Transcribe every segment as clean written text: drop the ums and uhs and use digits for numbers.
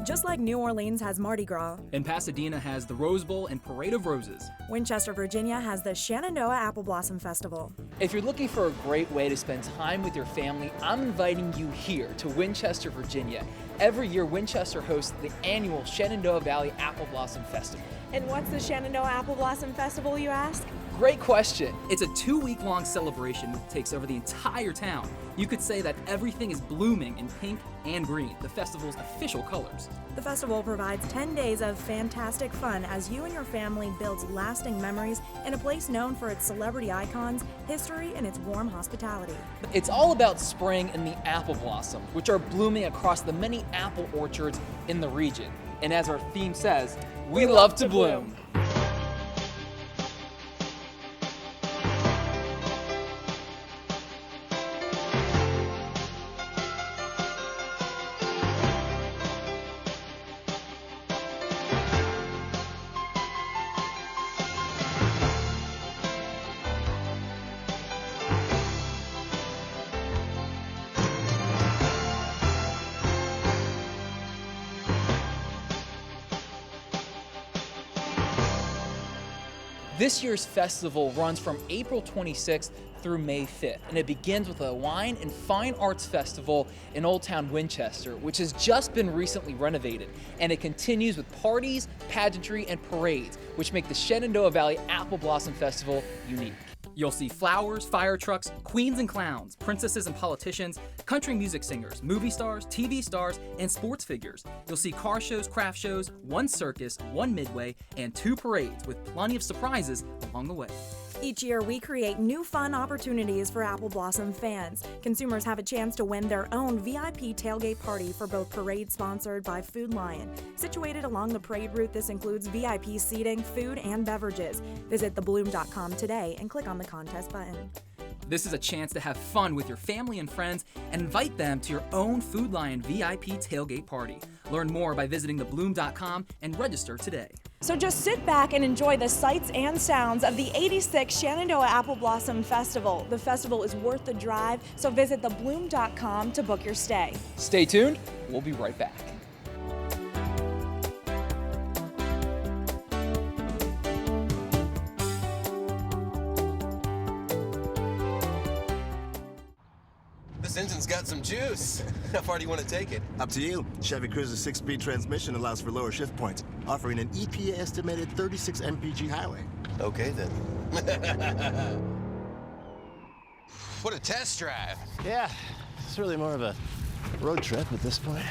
Just like New Orleans has Mardi Gras, And Pasadena has the Rose Bowl and Parade of Roses. Winchester, Virginia has the Shenandoah Apple Blossom Festival. If you're looking for a great way to spend time with your family, I'm inviting you here to Winchester, Virginia. Every year, Winchester hosts the annual Shenandoah Valley Apple Blossom Festival. And what's the Shenandoah Apple Blossom Festival, you ask? Great question. It's a 2-week-long celebration that takes over the entire town. You could say that everything is blooming in pink and green, the festival's official colors. The festival provides 10 days of fantastic fun as you and your family builds lasting memories in a place known for its celebrity icons, history, and its warm hospitality. It's all about spring and the apple blossom, which are blooming across the many apple orchards in the region. And as our theme says, we love to bloom. This year's festival runs from April 26th through May 5th, and it begins with a wine and fine arts festival in Old Town Winchester, which has just been recently renovated, and it continues with parties, pageantry, and parades, which make the Shenandoah Valley Apple Blossom Festival unique. You'll see flowers, fire trucks, queens and clowns, princesses and politicians, country music singers, movie stars, TV stars, and sports figures. You'll see car shows, craft shows, 1 circus, 1 midway, and 2 parades with plenty of surprises along the way. Each year, we create new fun opportunities for Apple Blossom fans. Consumers have a chance to win their own VIP tailgate party for both parades sponsored by Food Lion. Situated along the parade route, this includes VIP seating, food, and beverages. Visit thebloom.com today and click on the contest button. This is a chance to have fun with your family and friends and invite them to your own Food Lion VIP tailgate party. Learn more by visiting thebloom.com and register today. So just sit back and enjoy the sights and sounds of the 86th Shenandoah Apple Blossom Festival. The festival is worth the drive, so visit thebloom.com to book your stay. Stay tuned, we'll be right back. This engine's got some juice. How far do you want to take it? Up to you. Chevy Cruiser's 6-speed transmission allows for lower shift points, offering an EPA-estimated 36 mpg highway. Okay, then. What a test drive. Yeah, it's really more of a road trip at this point.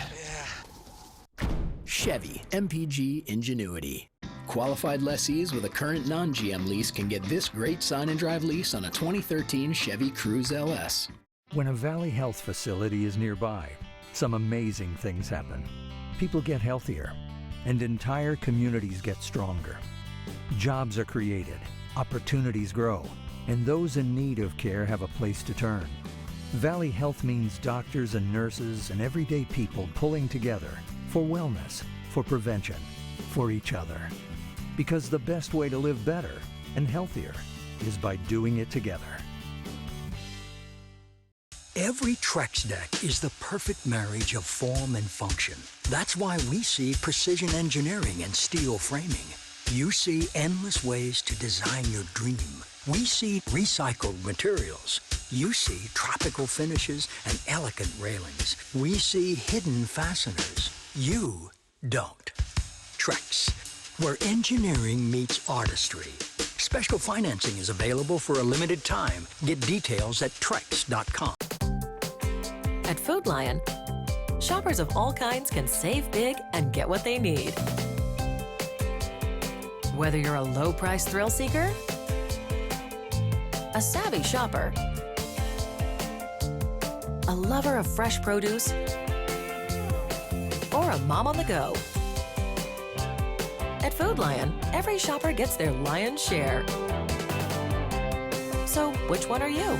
Yeah. Chevy MPG Ingenuity. Qualified lessees with a current non-GM lease can get this great sign and drive lease on a 2013 Chevy Cruze LS. When a Valley Health facility is nearby, some amazing things happen. People get healthier, and entire communities get stronger. Jobs are created, opportunities grow, and those in need of care have a place to turn. Valley Health means doctors and nurses and everyday people pulling together for wellness, for prevention, for each other. Because the best way to live better and healthier is by doing it together. Every Trex deck is the perfect marriage of form and function. That's why we see precision engineering and steel framing. You see endless ways to design your dream. We see recycled materials. You see tropical finishes and elegant railings. We see hidden fasteners. You don't. Trex, where engineering meets artistry. Special financing is available for a limited time. Get details at trex.com. At Food Lion, shoppers of all kinds can save big and get what they need. Whether you're a low-price thrill seeker, a savvy shopper, a lover of fresh produce, or a mom on the go. At Food Lion, every shopper gets their lion's share. So, which one are you?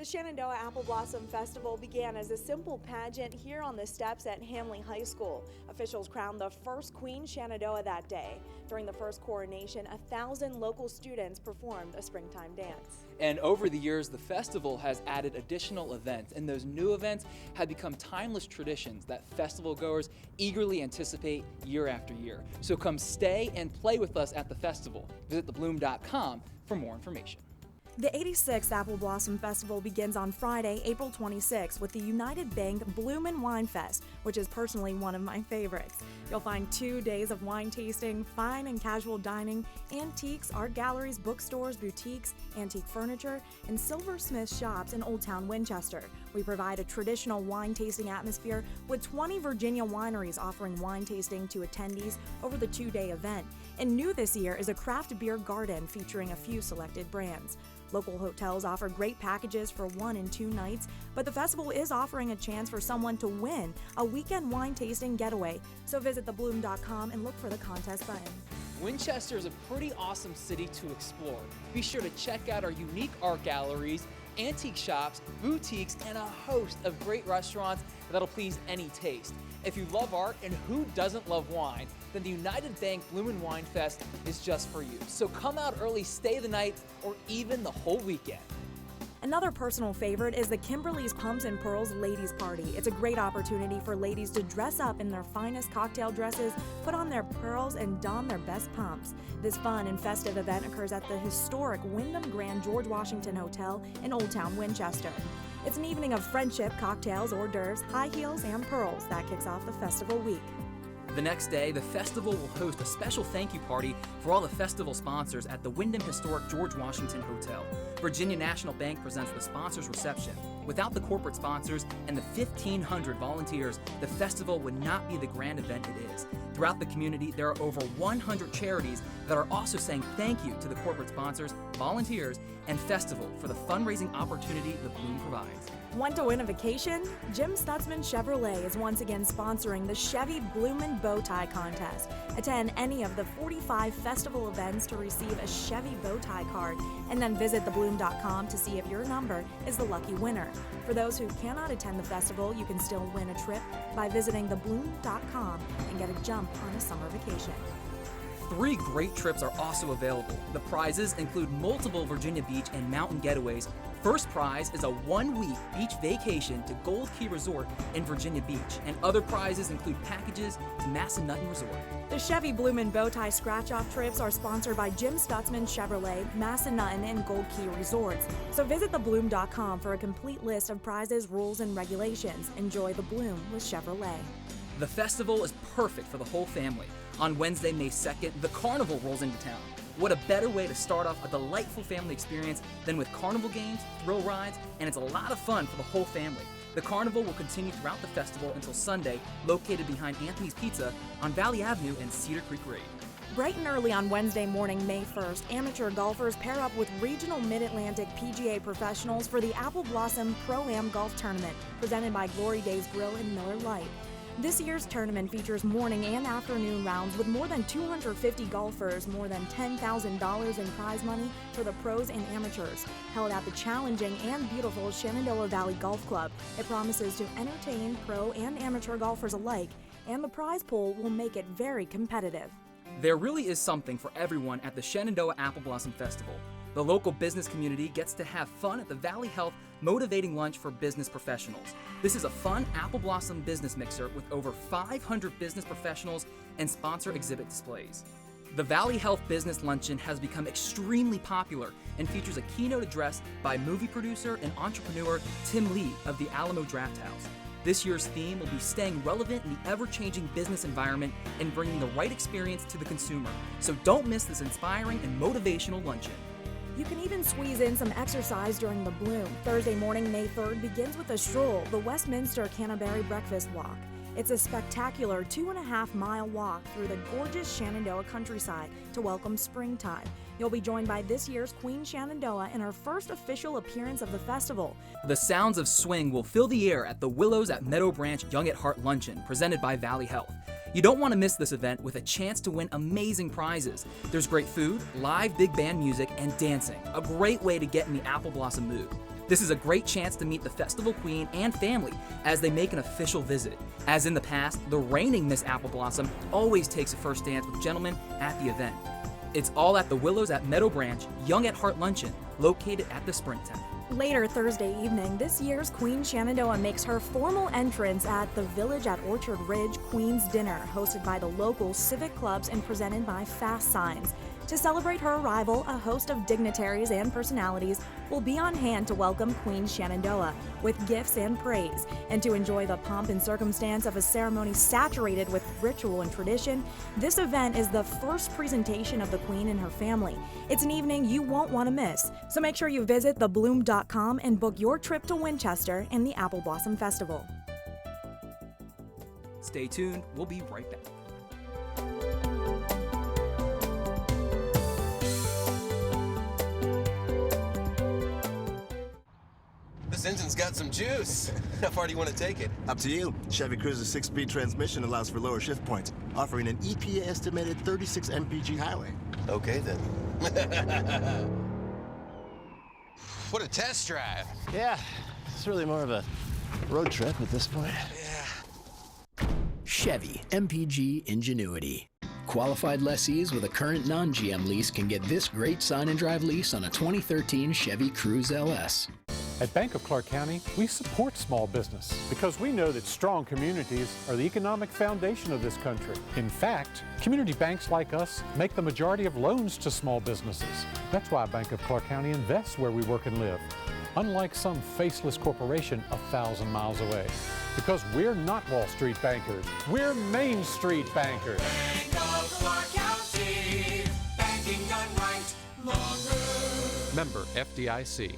The Shenandoah Apple Blossom Festival began as a simple pageant here on the steps at Hamley High School. Officials crowned the first Queen Shenandoah that day. During the first coronation, 1,000 local students performed a springtime dance. And over the years, the festival has added additional events, and those new events have become timeless traditions that festival goers eagerly anticipate year after year. So come stay and play with us at the festival. Visit thebloom.com for more information. The 86th Apple Blossom Festival begins on Friday, April 26th with the United Bank Bloomin' Wine Fest, which is personally one of my favorites. You'll find 2 days of wine tasting, fine and casual dining, antiques, art galleries, bookstores, boutiques, antique furniture, and silversmith shops in Old Town Winchester. We provide a traditional wine tasting atmosphere with 20 Virginia wineries offering wine tasting to attendees over the 2-day event. And new this year is a craft beer garden featuring a few selected brands. Local hotels offer great packages for 1 and 2 nights, but the festival is offering a chance for someone to win a weekend wine tasting getaway. So visit thebloom.com and look for the contest button. Winchester is a pretty awesome city to explore. Be sure to check out our unique art galleries, antique shops, boutiques, and a host of great restaurants that'll please any taste. If you love art, and who doesn't love wine, then the United Bank Bloomin' Wine Fest is just for you. So come out early, stay the night, or even the whole weekend. Another personal favorite is the Kimberly's Pumps and Pearls Ladies Party. It's a great opportunity for ladies to dress up in their finest cocktail dresses, put on their pearls, and don their best pumps. This fun and festive event occurs at the historic Wyndham Grand George Washington Hotel in Old Town Winchester. It's an evening of friendship, cocktails, hors d'oeuvres, high heels, and pearls that kicks off the festival week. The next day, the festival will host a special thank you party for all the festival sponsors at the Wyndham Historic George Washington Hotel. Virginia National Bank presents the sponsors reception. Without the corporate sponsors and the 1,500 volunteers, the festival would not be the grand event it is. Throughout the community, there are over 100 charities that are also saying thank you to the corporate sponsors, volunteers, and festival for the fundraising opportunity the Bloom provides. Want to win a vacation? Jim Stutzman Chevrolet is once again sponsoring the Chevy Bloomin' Bow Tie Contest. Attend any of the 45 festival events to receive a Chevy bow tie card, and then visit thebloom.com to see if your number is the lucky winner. For those who cannot attend the festival, you can still win a trip by visiting thebloom.com and get a jump on a summer vacation. 3 great trips are also available. The prizes include multiple Virginia Beach and mountain getaways. First prize is a 1-week beach vacation to Gold Key Resort in Virginia Beach, and other prizes include packages to Massanutten Resort. The Chevy Bloomin' Bow Tie Scratch-Off trips are sponsored by Jim Stutzman Chevrolet, Massanutten, and Gold Key Resorts. So visit thebloom.com for a complete list of prizes, rules, and regulations. Enjoy the Bloom with Chevrolet. The festival is perfect for the whole family. On Wednesday, May 2nd, the Carnival rolls into town. What a better way to start off a delightful family experience than with carnival games, thrill rides, and it's a lot of fun for the whole family. The Carnival will continue throughout the festival until Sunday, located behind Anthony's Pizza on Valley Avenue and Cedar Creek Road. Bright and early on Wednesday morning, May 1st, amateur golfers pair up with regional Mid-Atlantic PGA professionals for the Apple Blossom Pro-Am Golf Tournament, presented by Glory Days Grill and Miller Lite. This year's tournament features morning and afternoon rounds with more than 250 golfers, more than $10,000 in prize money for the pros and amateurs. Held at the challenging and beautiful Shenandoah Valley Golf Club, it promises to entertain pro and amateur golfers alike, and the prize pool will make it very competitive. There really is something for everyone at the Shenandoah Apple Blossom Festival. The local business community gets to have fun at the Valley Health Motivating Lunch for Business Professionals. This is a fun Apple Blossom business mixer with over 500 business professionals and sponsor exhibit displays. The Valley Health Business Luncheon has become extremely popular and features a keynote address by movie producer and entrepreneur Tim Lee of the Alamo Draft House. This year's theme will be staying relevant in the ever-changing business environment and bringing the right experience to the consumer. So don't miss this inspiring and motivational luncheon. You can even squeeze in some exercise during the Bloom. Thursday morning, May 3rd, begins with a stroll, the Westminster Canterbury Breakfast Walk. It's a spectacular 2.5-mile walk through the gorgeous Shenandoah countryside to welcome springtime. You'll be joined by this year's Queen Shenandoah in her first official appearance of the festival. The sounds of swing will fill the air at the Willows at Meadow Branch Young at Heart Luncheon, presented by Valley Health. You don't want to miss this event with a chance to win amazing prizes. There's great food, live big band music, and dancing, a great way to get in the Apple Blossom mood. This is a great chance to meet the festival queen and family as they make an official visit. As in the past, the reigning Miss Apple Blossom always takes a first dance with gentlemen at the event. It's all at the Willows at Meadow Branch Young at Heart Luncheon, located at the Sprint Tent. Later Thursday evening, this year's Queen Shenandoah makes her formal entrance at the Village at Orchard Ridge Queen's Dinner, hosted by the local civic clubs and presented by Fast Signs. To celebrate her arrival, a host of dignitaries and personalities will be on hand to welcome Queen Shenandoah with gifts and praise. And to enjoy the pomp and circumstance of a ceremony saturated with ritual and tradition, this event is the first presentation of the Queen and her family. It's an evening you won't want to miss, so make sure you visit thebloom.com and book your trip to Winchester and the Apple Blossom Festival. Stay tuned, we'll be right back. This engine's got some juice. How far do you want to take it? Up to you. Chevy Cruise's 6-speed transmission allows for lower shift points, offering an EPA estimated 36 mpg highway. Okay, then. What a test drive. Yeah, it's really more of a road trip at this point. Yeah. Chevy MPG Ingenuity. Qualified lessees with a current non-GM lease can get this great sign and drive lease on a 2013 Chevy Cruze LS. At Bank of Clark County, we support small business because we know that strong communities are the economic foundation of this country. In fact, community banks like us make the majority of loans to small businesses. That's why Bank of Clark County invests where we work and live, unlike some faceless corporation 1,000 miles away. Because we're not Wall Street bankers, we're Main Street bankers. Bank of Clark County, banking done right, longer. Member FDIC.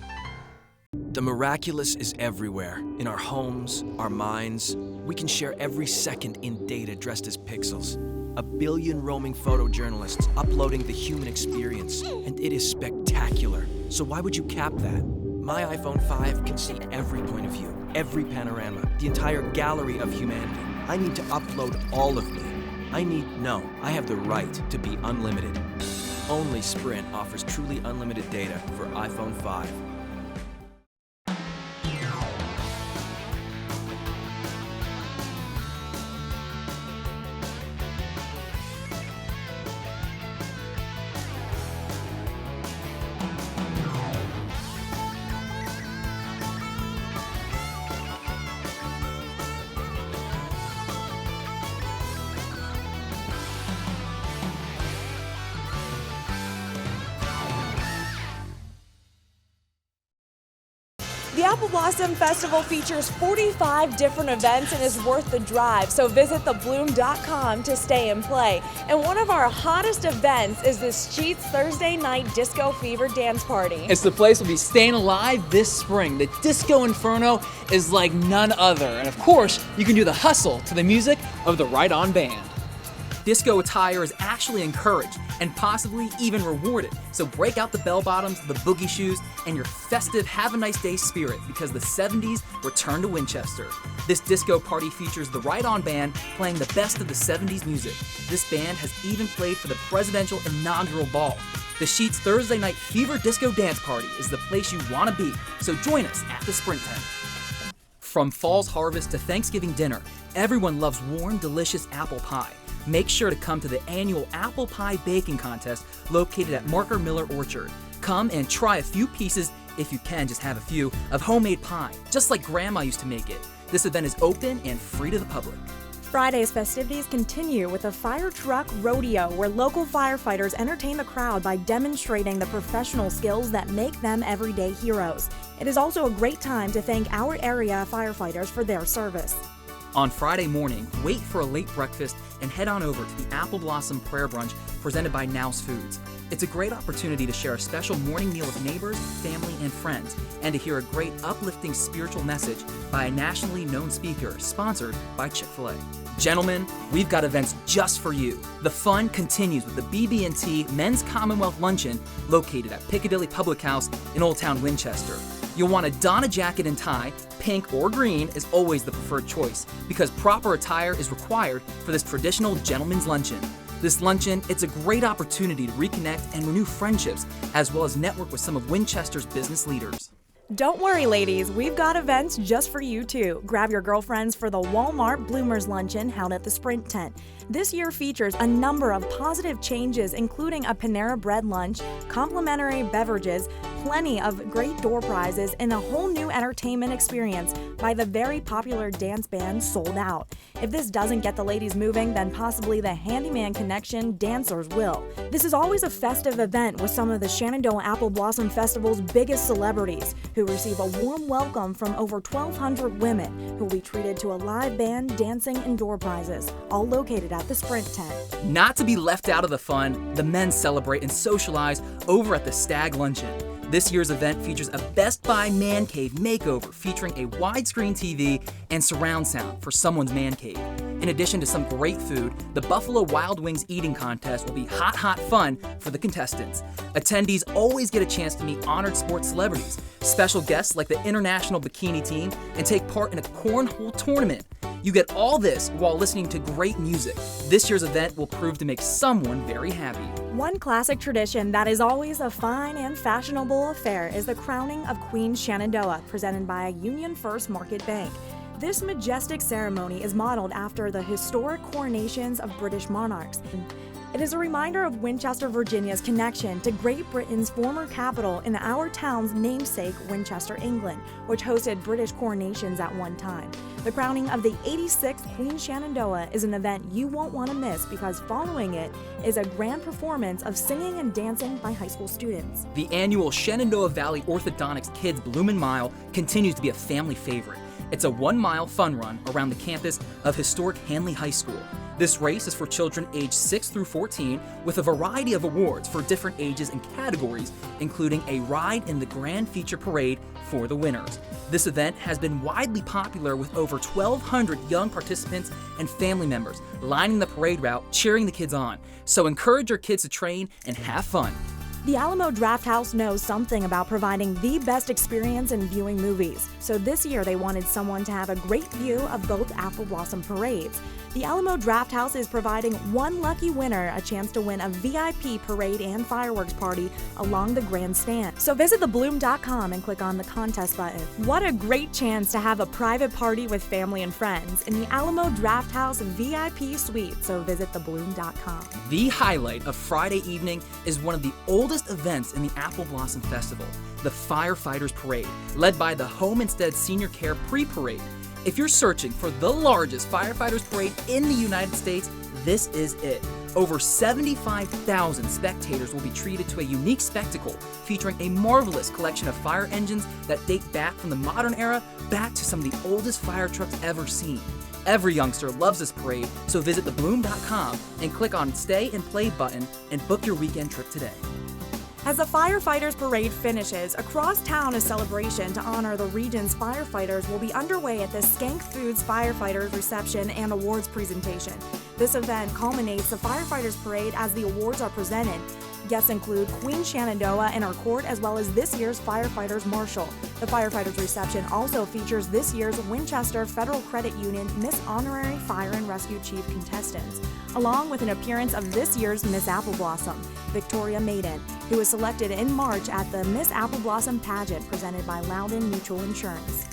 The miraculous is everywhere. In our homes, our minds. We can share every second in data dressed as pixels. 1 billion roaming photojournalists uploading the human experience. And it is spectacular. So why would you cap that? My iPhone 5 can see every point of view, every panorama, the entire gallery of humanity. I need to upload all of me. I have the right to be unlimited. Only Sprint offers truly unlimited data for iPhone 5. The Apple Blossom Festival features 45 different events and is worth the drive, so visit thebloom.com to stay and play. And one of our hottest events is this Sheets Thursday Night Disco Fever Dance Party. It's the place we'll be staying alive this spring. The Disco Inferno is like none other. And of course, you can do the hustle to the music of the Right On Band. Disco attire is actually encouraged and possibly even rewarded, so break out the bell-bottoms, the boogie shoes, and your festive have a nice day spirit because the 70s return to Winchester. This disco party features the Right On Band playing the best of the 70s music. This band has even played for the presidential inaugural ball. The Sheets Thursday Night Fever Disco Dance Party is the place you want to be, so join us at the Sprint Tent. From fall's harvest to Thanksgiving dinner, everyone loves warm, delicious apple pie. Make sure to come to the annual Apple Pie Baking Contest located at Marker Miller Orchard. Come and try a few pieces, if you can just have a few, of homemade pie, just like Grandma used to make it. This event is open and free to the public. Friday's festivities continue with a fire truck rodeo where local firefighters entertain the crowd by demonstrating the professional skills that make them everyday heroes. It is also a great time to thank our area firefighters for their service. On Friday morning, wait for a late breakfast and head on over to the Apple Blossom Prayer Brunch presented by Now's Foods. It's a great opportunity to share a special morning meal with neighbors, family, and friends, and to hear a great uplifting spiritual message by a nationally known speaker sponsored by Chick-fil-A. Gentlemen, we've got events just for you. The fun continues with the BB&T Men's Commonwealth Luncheon located at Piccadilly Public House in Old Town Winchester. You'll want a Donna jacket and tie. Pink or green is always the preferred choice because proper attire is required for this traditional gentleman's luncheon. This luncheon, it's a great opportunity to reconnect and renew friendships, as well as network with some of Winchester's business leaders. Don't worry, ladies, we've got events just for you too. Grab your girlfriends for the Walmart Bloomers Luncheon held at the Sprint Tent. This year features a number of positive changes, including a Panera Bread lunch, complimentary beverages, plenty of great door prizes, and a whole new entertainment experience by the very popular dance band Sold Out. If this doesn't get the ladies moving, then possibly the Handyman Connection dancers will. This is always a festive event with some of the Shenandoah Apple Blossom Festival's biggest celebrities, who receive a warm welcome from over 1,200 women who will be treated to a live band, dancing, and door prizes, all located at the Sprint Tent. Not to be left out of the fun, the men celebrate and socialize over at the Stag Luncheon. This year's event features a Best Buy Man Cave makeover featuring a widescreen TV and surround sound for someone's man cave. In addition to some great food, the Buffalo Wild Wings eating contest will be hot fun for the contestants. Attendees always get a chance to meet honored sports celebrities, special guests like the International Bikini Team, and take part in a cornhole tournament. You get all this while listening to great music. This year's event will prove to make someone very happy. One classic tradition that is always a fine and fashionable affair is the crowning of Queen Shenandoah, presented by Union First Market Bank. This majestic ceremony is modeled after the historic coronations of British monarchs. It is a reminder of Winchester, Virginia's connection to Great Britain's former capital and our town's namesake, Winchester, England, which hosted British coronations at one time. The crowning of the 86th Queen Shenandoah is an event you won't want to miss because following it is a grand performance of singing and dancing by high school students. The annual Shenandoah Valley Orthodontics Kids Bloomin' Mile continues to be a family favorite. It's a 1-mile fun run around the campus of historic Hanley High School. This race is for children aged 6 through 14 with a variety of awards for different ages and categories, including a ride in the Grand Feature Parade for the winners. This event has been widely popular with over 1,200 young participants and family members lining the parade route, cheering the kids on. So encourage your kids to train and have fun. The Alamo Drafthouse knows something about providing the best experience in viewing movies, so this year they wanted someone to have a great view of both Apple Blossom parades. The Alamo Drafthouse is providing one lucky winner a chance to win a VIP parade and fireworks party along the grandstand. So visit thebloom.com and click on the contest button. What a great chance to have a private party with family and friends in the Alamo Drafthouse VIP suite, so visit thebloom.com. The highlight of Friday evening is one of the oldest events in the Apple Blossom Festival, the Firefighters Parade, led by the Home Instead Senior Care Pre-Parade. If you're searching for the largest firefighters parade in the United States, this is it. Over 75,000 spectators will be treated to a unique spectacle featuring a marvelous collection of fire engines that date back from the modern era back to some of the oldest fire trucks ever seen. Every youngster loves this parade, so visit thebloom.com and click on Stay and Play button and book your weekend trip today. As the Firefighters Parade finishes, across town a celebration to honor the region's firefighters will be underway at the Skank Foods Firefighters Reception and Awards presentation. This event culminates the Firefighters Parade as the awards are presented. Guests include Queen Shenandoah and her court, as well as this year's Firefighters Marshal. The Firefighters Reception also features this year's Winchester Federal Credit Union Miss Honorary Fire and Rescue Chief contestants, along with an appearance of this year's Miss Apple Blossom, Victoria Maiden, who was selected in March at the Miss Apple Blossom pageant presented by Loudon Mutual Insurance.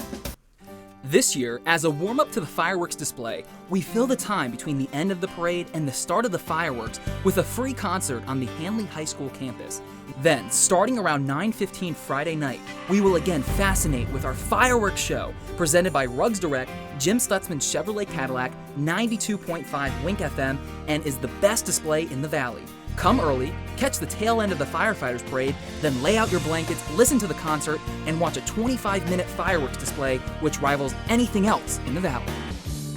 This year, as a warm-up to the fireworks display, we fill the time between the end of the parade and the start of the fireworks with a free concert on the Hanley High School campus. Then, starting around 9:15 Friday night, we will again fascinate with our fireworks show, presented by Rugs Direct, Jim Stutzman Chevrolet Cadillac, 92.5 Wink FM, and is the best display in the Valley. Come early, catch the tail end of the Firefighters Parade, then lay out your blankets, listen to the concert, and watch a 25-minute fireworks display which rivals anything else in the Valley.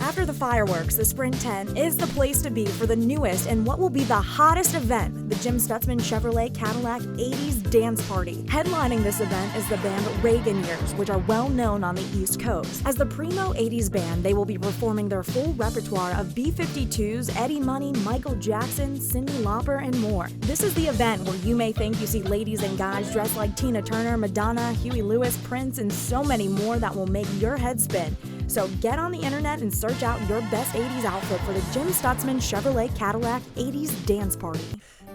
After After the fireworks, the Sprint 10 is the place to be for the newest and what will be the hottest event, the Jim Stutzman Chevrolet Cadillac 80s Dance Party. Headlining this event is the band Reagan Years, which are well known on the East Coast. As the primo 80s band, they will be performing their full repertoire of B-52s, Eddie Money, Michael Jackson, Cyndi Lauper, and more. This is the event where you may think you see ladies and guys dressed like Tina Turner, Madonna, Huey Lewis, Prince, and so many more that will make your head spin. So get on the internet and search out your best 80s outfit for the Jim Stutzman Chevrolet Cadillac 80s Dance Party.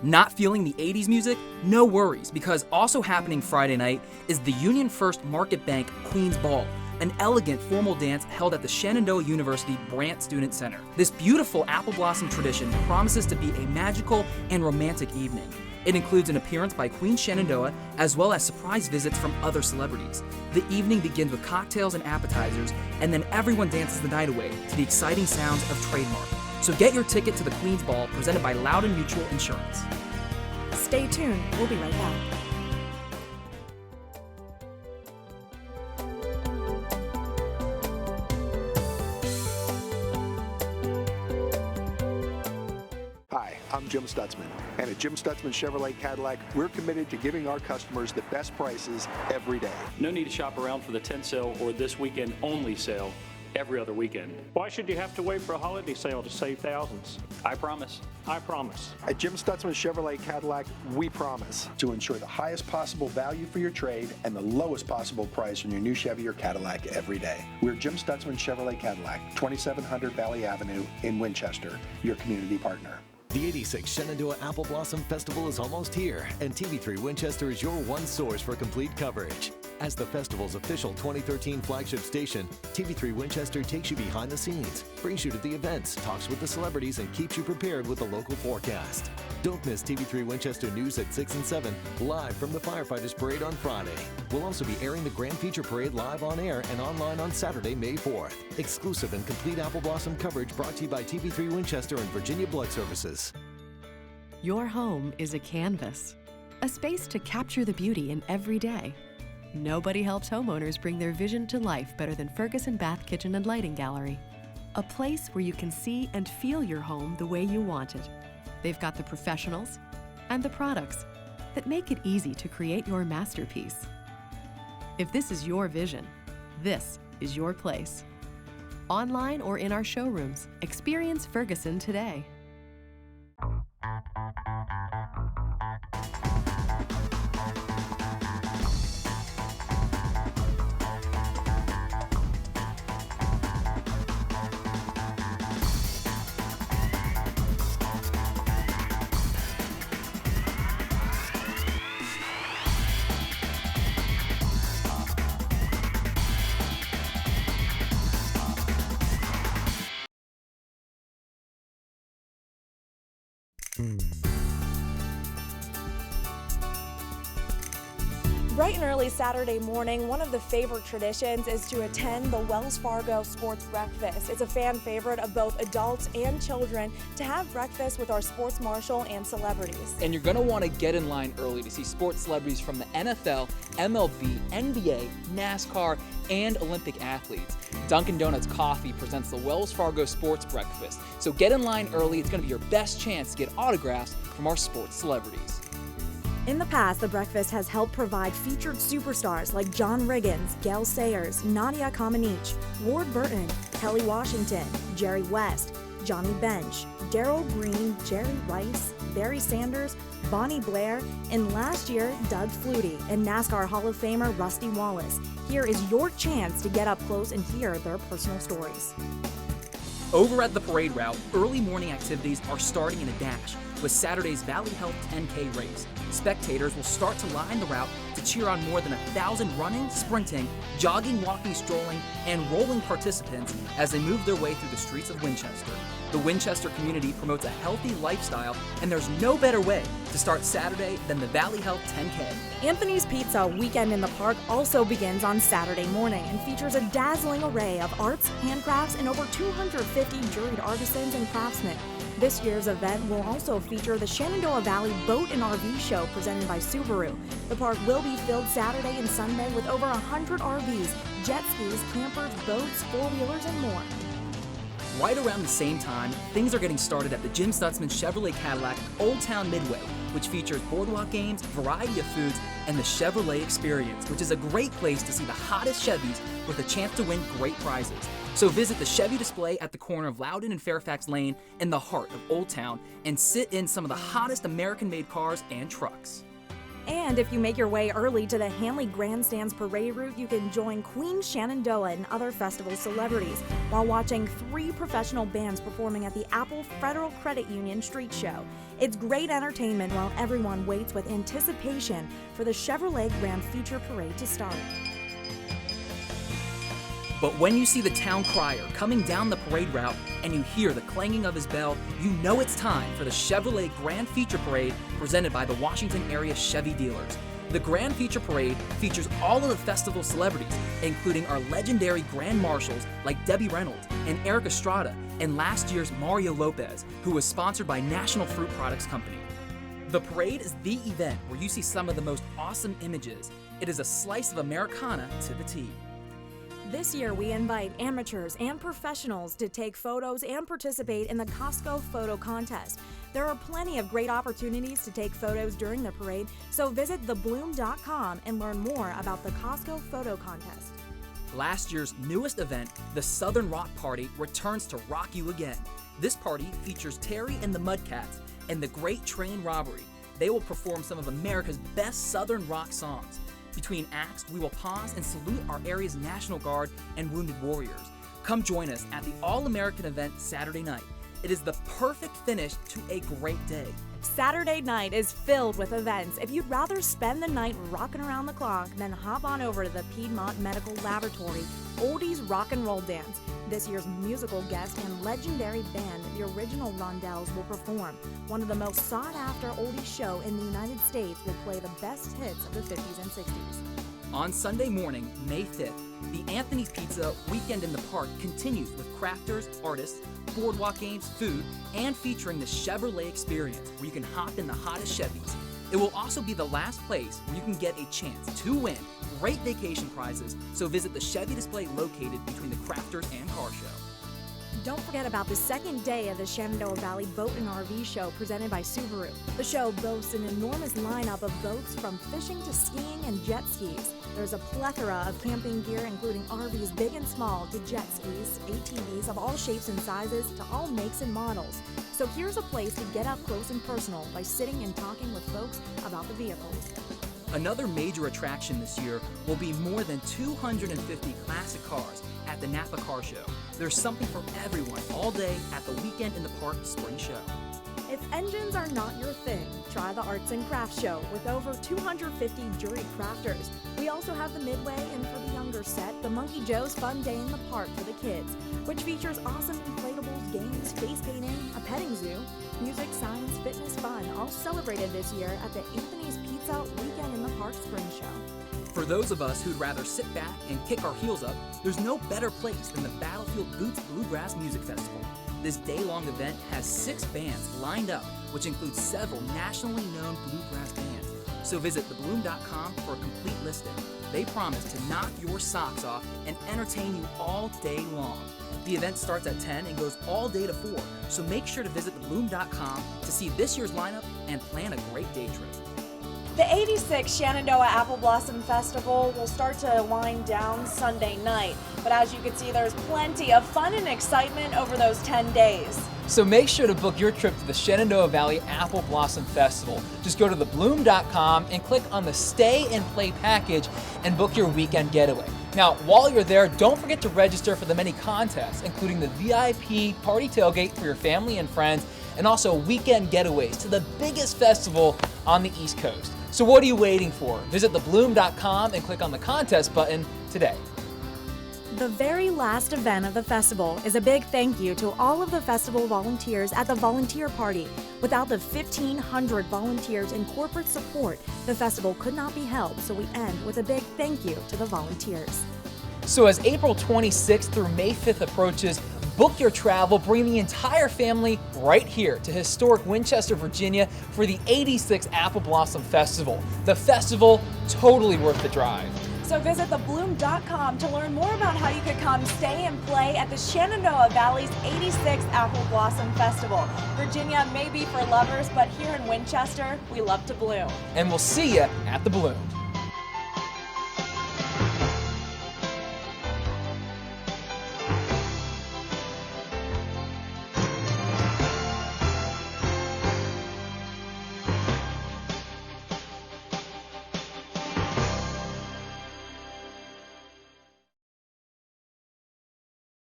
Not feeling the 80s music? No worries, because also happening Friday night is the Union First Market Bank Queen's Ball, an elegant formal dance held at the Shenandoah University Brandt Student Center. This beautiful apple blossom tradition promises to be a magical and romantic evening. It includes an appearance by Queen Shenandoah, as well as surprise visits from other celebrities. The evening begins with cocktails and appetizers, and then everyone dances the night away to the exciting sounds of Trademark. So get your ticket to the Queen's Ball, presented by Loudon Mutual Insurance. Stay tuned, we'll be right back. Hi, I'm Jim Stutzman, and at Jim Stutzman Chevrolet Cadillac, we're committed to giving our customers the best prices every day. No need to shop around for the 10 sale or this weekend only sale every other weekend. Why should you have to wait for a holiday sale to save thousands? I promise. I promise. At Jim Stutzman Chevrolet Cadillac, we promise to ensure the highest possible value for your trade and the lowest possible price on your new Chevy or Cadillac every day. We're Jim Stutzman Chevrolet Cadillac, 2700 Valley Avenue in Winchester, your community partner. The 86th Shenandoah Apple Blossom Festival is almost here, and TV3 Winchester is your one source for complete coverage. As the festival's official 2013 flagship station, TV3 Winchester takes you behind the scenes, brings you to the events, talks with the celebrities, and keeps you prepared with the local forecast. Don't miss TV3 Winchester News at 6 and 7, live from the Firefighters Parade on Friday. We'll also be airing the Grand Feature Parade live on air and online on Saturday, May 4th. Exclusive and complete Apple Blossom coverage brought to you by TV3 Winchester and Virginia Blood Services. Your home is a canvas, a space to capture the beauty in every day. Nobody helps homeowners bring their vision to life better than Ferguson Bath Kitchen and Lighting Gallery. A place where you can see and feel your home the way you want it. They've got the professionals and the products that make it easy to create your masterpiece. If this is your vision, this is your place. Online or in our showrooms, experience Ferguson today. Bright and early Saturday morning, one of the favorite traditions is to attend the Wells Fargo Sports Breakfast. It's a fan favorite of both adults and children to have breakfast with our sports marshal and celebrities. And you're going to want to get in line early to see sports celebrities from the NFL, MLB, NBA, NASCAR, and Olympic athletes. Dunkin' Donuts Coffee presents the Wells Fargo Sports Breakfast. So get in line early. It's going to be your best chance to get autographs from our sports celebrities. In the past, the breakfast has helped provide featured superstars like John Riggins, Gail Sayers, Nadia Comaneci, Ward Burton, Kelly Washington, Jerry West, Johnny Bench, Darryl Green, Jerry Rice, Barry Sanders, Bonnie Blair, and last year, Doug Flutie, and NASCAR Hall of Famer Rusty Wallace. Here is your chance to get up close and hear their personal stories. Over at the parade route, early morning activities are starting in a dash with Saturday's Valley Health 10K race. Spectators will start to line the route to cheer on more than 1,000 running, sprinting, jogging, walking, strolling, and rolling participants as they move their way through the streets of Winchester. The Winchester community promotes a healthy lifestyle, and there's no better way to start Saturday than the Valley Health 10K. Anthony's Pizza Weekend in the Park also begins on Saturday morning and features a dazzling array of arts, handcrafts, and over 250 juried artisans and craftsmen. This year's event will also feature the Shenandoah Valley Boat and RV Show presented by Subaru. The park will be filled Saturday and Sunday with over 100 RVs, jet skis, campers, boats, four-wheelers, and more. right around the same time, things are getting started at the Jim Stutzman Chevrolet Cadillac Old Town Midway, which features boardwalk games, variety of foods, and the Chevrolet Experience, which is a great place to see the hottest Chevys with a chance to win great prizes. So visit the Chevy display at the corner of Loudon and Fairfax Lane in the heart of Old Town and sit in some of the hottest American-made cars and trucks. And if you make your way early to the Hanley Grandstands parade route, you can join Queen Shenandoah and other festival celebrities while watching 3 professional bands performing at the Apple Federal Credit Union Street Show. It's great entertainment while everyone waits with anticipation for the Chevrolet Grand Feature Parade to start. But when you see the town crier coming down the parade route and you hear the clanging of his bell, you know it's time for the Chevrolet Grand Feature Parade presented by the Washington Area Chevy Dealers. The Grand Feature Parade features all of the festival celebrities, including our legendary Grand Marshals like Debbie Reynolds and Eric Estrada, and last year's Mario Lopez, who was sponsored by National Fruit Products Company. The parade is the event where you see some of the most awesome images. It is a slice of Americana to the T. This year, we invite amateurs and professionals to take photos and participate in the Costco Photo Contest. There are plenty of great opportunities to take photos during the parade, so visit thebloom.com and learn more about the Costco Photo Contest. Last year's newest event, the Southern Rock Party, returns to rock you again. This party features Terry and the Mudcats and the Great Train Robbery. They will perform some of America's best Southern rock songs. Between acts, we will pause and salute our area's National Guard and wounded warriors. Come join us at the All-American event Saturday night. It is the perfect finish to a great day. Saturday night is filled with events. If you'd rather spend the night rocking around the clock, then hop on over to the Piedmont Medical Laboratory Oldies Rock and Roll Dance. This year's musical guest and legendary band, the Original Rondells, will perform. One of the most sought-after oldies show in the United States will play the best hits of the 50s and 60s. On Sunday morning, May 5th, the Anthony's Pizza Weekend in the Park continues with crafters, artists, boardwalk games, food, and featuring the Chevrolet Experience, where you can hop in the hottest Chevys. It will also be the last place where you can get a chance to win great vacation prizes, so visit the Chevy display located between the Crafters and Car Show. Don't forget about the second day of the Shenandoah Valley Boat and RV Show presented by Subaru. The show boasts an enormous lineup of boats from fishing to skiing and jet skis. There's a plethora of camping gear, including RVs big and small to jet skis, ATVs of all shapes and sizes to all makes and models. So here's a place to get up close and personal by sitting and talking with folks about the vehicles. Another major attraction this year will be more than 250 classic cars at the Napa Car Show. There's something for everyone all day at the Weekend in the Park Spring Show. If engines are not your thing, try the Arts and Crafts Show with over 250 juried crafters. We also have the Midway, and for the younger set, the Monkey Joe's Fun Day in the Park for the kids, which features awesome inflatables, games, face painting, a petting zoo, music, science, fitness, fun, all celebrated this year at the Anthony's Pizza Weekend in the Park Spring Show. For those of us who'd rather sit back and kick our heels up, there's no better place than the Battlefield Boots Bluegrass Music Festival. This day-long event has 6 bands lined up, which includes several nationally known bluegrass bands. So visit thebloom.com for a complete listing. They promise to knock your socks off and entertain you all day long. The event starts at 10 and goes all day to 4, so make sure to visit thebloom.com to see this year's lineup and plan a great day trip. The 86th Shenandoah Apple Blossom Festival will start to wind down Sunday night, but as you can see, there's plenty of fun and excitement over those 10 days. So make sure to book your trip to the Shenandoah Valley Apple Blossom Festival. Just go to thebloom.com and click on the Stay and Play package and book your weekend getaway. Now, while you're there, don't forget to register for the many contests, including the VIP party tailgate for your family and friends, and also weekend getaways to the biggest festival on the East Coast. So what are you waiting for? Visit thebloom.com and click on the contest button today. The very last event of the festival is a big thank you to all of the festival volunteers at the Volunteer Party. Without the 1,500 volunteers and corporate support, the festival could not be held, so we end with a big thank you to the volunteers. So as April 26th through May 5th approaches, book your travel, bring the entire family right here to historic Winchester, Virginia for the 86th Apple Blossom Festival. The festival, totally worth the drive. So visit thebloom.com to learn more about how you could come stay and play at the Shenandoah Valley's 86th Apple Blossom Festival. Virginia may be for lovers, but here in Winchester, we love to bloom. And we'll see you at the Bloom.